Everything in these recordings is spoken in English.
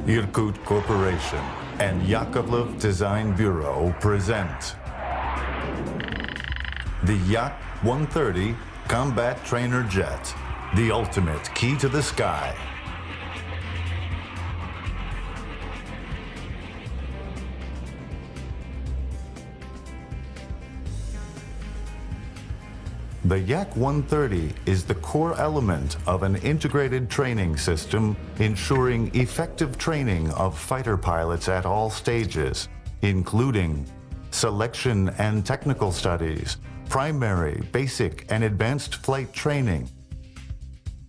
Irkut Corporation and Yakovlev Design Bureau present the Yak 130 Combat Trainer Jet, the ultimate key to the sky. The Yak 130 is the core element of an integrated training system ensuring effective training of fighter pilots at all stages, including selection and technical studies, primary, basic, and advanced flight training,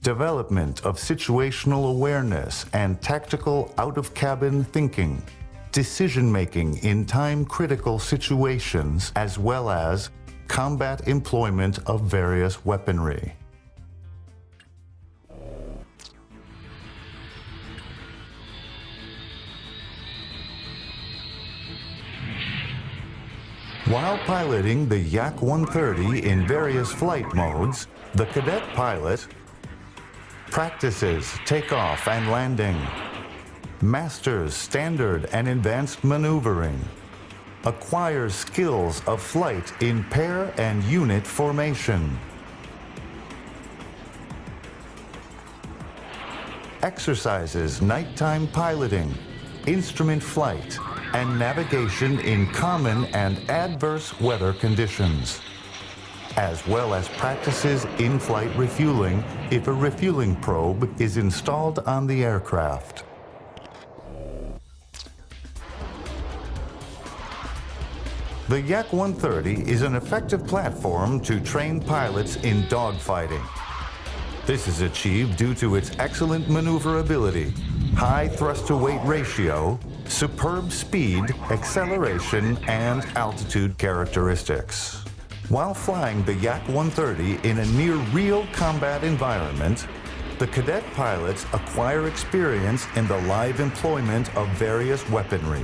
development of situational awareness and tactical out-of-cabin thinking, decision-making in time-critical situations, as well as combat employment of various weaponry. While piloting the Yak 130 in various flight modes, the cadet pilot practices takeoff and landing, masters standard and advanced maneuvering, acquires skills of flight in pair and unit formation, exercises nighttime piloting, instrument flight, and navigation in common and adverse weather conditions, as well as practices in-flight refueling if a refueling probe is installed on the aircraft. The Yak 130 is an effective platform to train pilots in dogfighting. This is achieved due to its excellent maneuverability, high thrust-to-weight ratio, superb speed, acceleration, and altitude characteristics. While flying the Yak 130 in a near-real combat environment, the cadet pilots acquire experience in the live employment of various weaponry.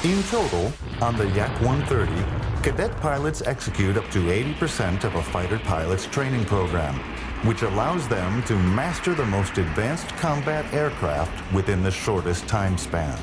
In total, on the Yak 130, cadet pilots execute up to 80% of a fighter pilot's training program, which allows them to master the most advanced combat aircraft within the shortest time span.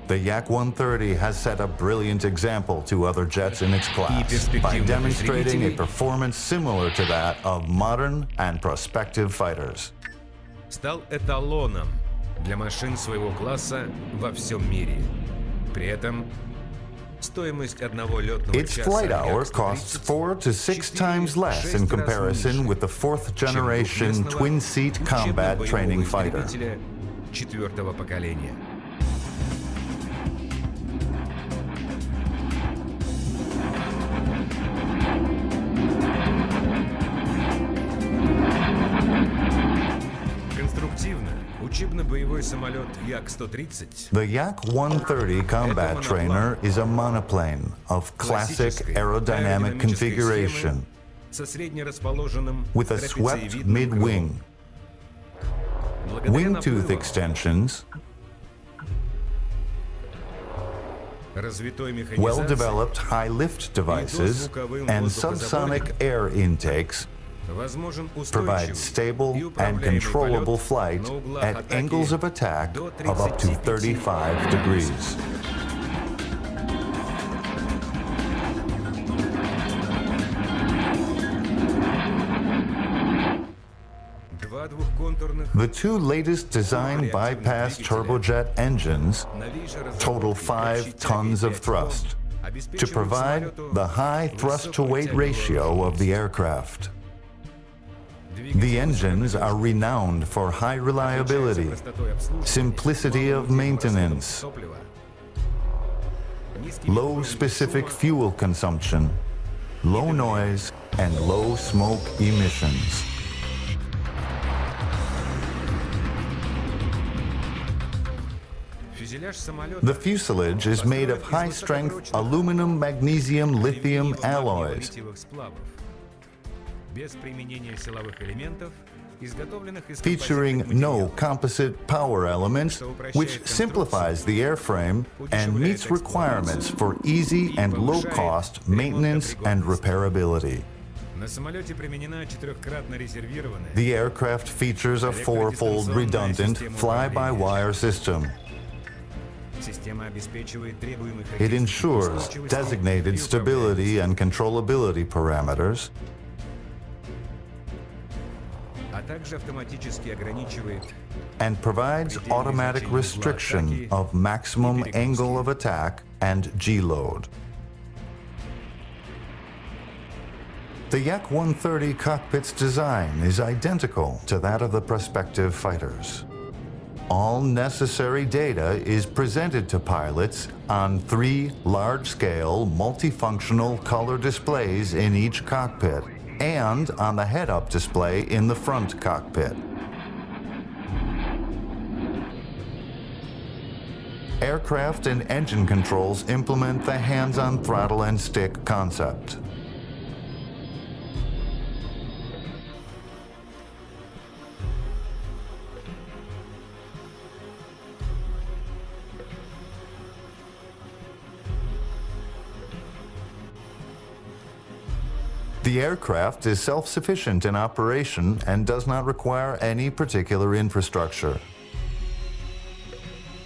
The Yak 130 has set a brilliant example to other jets in its class by demonstrating a performance similar to that of modern and prospective fighters. Стал эталоном для машин своего класса во всем мире. При этом стоимость одного летного Its часа flight hour costs 4 to 6 times less in comparison with the fourth-generation twin-seat combat training fighter. Четвертого поколения. Учебно-боевой самолет Як-130. The Yak 130 combat trainer is a monoplane of classic aerodynamic configuration with a swept mid-wing, wing tooth extensions, well-developed high-lift devices, and subsonic air intakes provide stable and controllable flight at angles of attack of up to 35 degrees. The two latest design bypass turbojet engines total 5 tons of thrust to provide the high thrust-to-weight ratio of the aircraft. The engines are renowned for high reliability, simplicity of maintenance, low specific fuel consumption, low noise, and low smoke emissions. The fuselage is made of high-strength aluminum, magnesium, lithium alloys, без применения силовых элементов, изготовленных из featuring композитных no материалов. composite power elements, which simplifies the airframe and meets requirements for easy and low-cost maintenance and repairability. На самолете применена четырехкратно резервированная. The aircraft features a four-fold redundant fly-by-wire system. Система обеспечивает требуемый It характеристик ensures устойчивости designated и stability and controllability parameters, а также автоматически ограничивает and provides automatic restriction of maximum angle of attack and G-load. The Yak-130 cockpit's design is identical to that of the prospective fighters. All necessary data is presented to pilots on 3 large-scale, multifunctional color displays in each cockpit and on the head-up display in the front cockpit. Aircraft and engine controls implement the hands-on throttle and stick concept. The aircraft is self-sufficient in operation and does not require any particular infrastructure.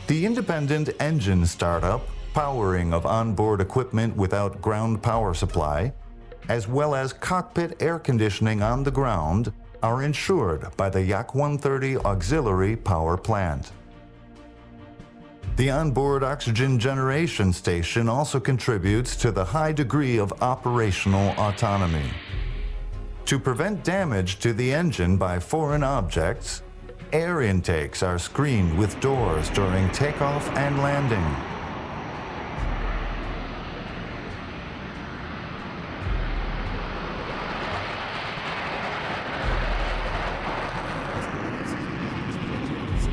The independent engine startup, powering of onboard equipment without ground power supply, as well as cockpit air conditioning on the ground, are ensured by the Yak-130 auxiliary power plant. The onboard oxygen generation station also contributes to the high degree of operational autonomy. To prevent damage to the engine by foreign objects, air intakes are screened with doors during takeoff and landing.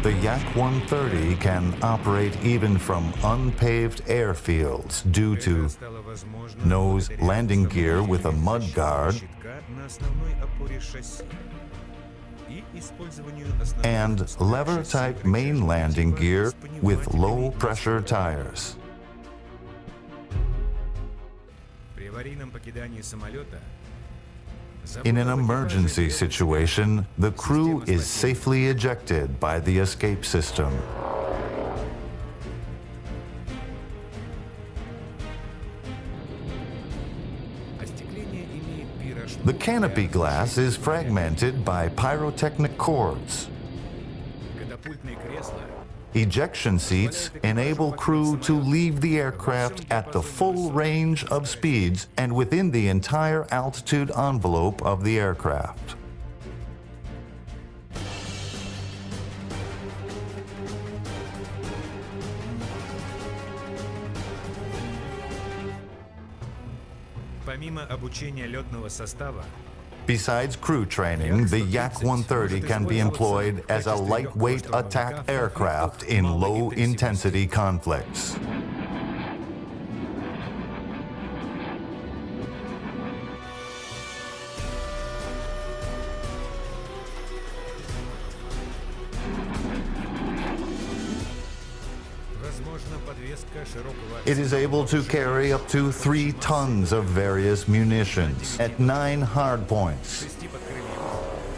The Yak-130 can operate even from unpaved airfields due to nose landing gear with a mud guard and lever-type main landing gear with low-pressure tires. In an emergency situation, the crew is safely ejected by the escape system. The canopy glass is fragmented by pyrotechnic cords. Ejection seats enable crew to leave the aircraft at the full range of speeds and within the entire altitude envelope of the aircraft. Помимо обучения летного состава, Besides crew training, the Yak-130 can be employed as a lightweight attack aircraft in low-intensity conflicts. It is able to carry up to 3 tons of various munitions at 9 hardpoints,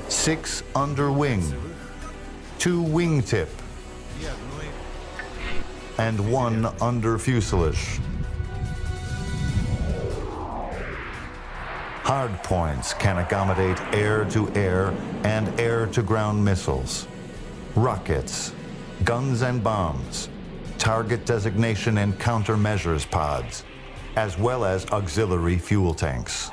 6 under wing, 2 wingtip, and 1 under fuselage. Hardpoints can accommodate air-to-air and air-to-ground missiles, rockets, guns and bombs, target designation and countermeasures pods, as well as auxiliary fuel tanks.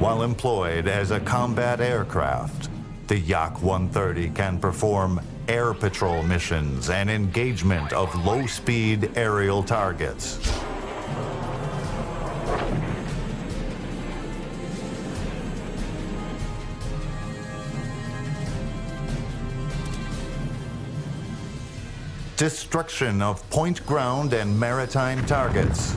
While employed as a combat aircraft, the Yak-130 can perform air patrol missions and engagement of low-speed aerial targets. Destruction of point ground and maritime targets.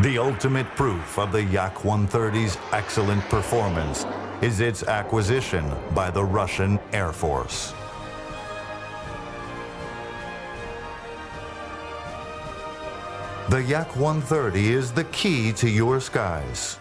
The ultimate proof of the Yak-130's excellent performance is its acquisition by the Russian Air Force. The Yak-130 is the key to your skies.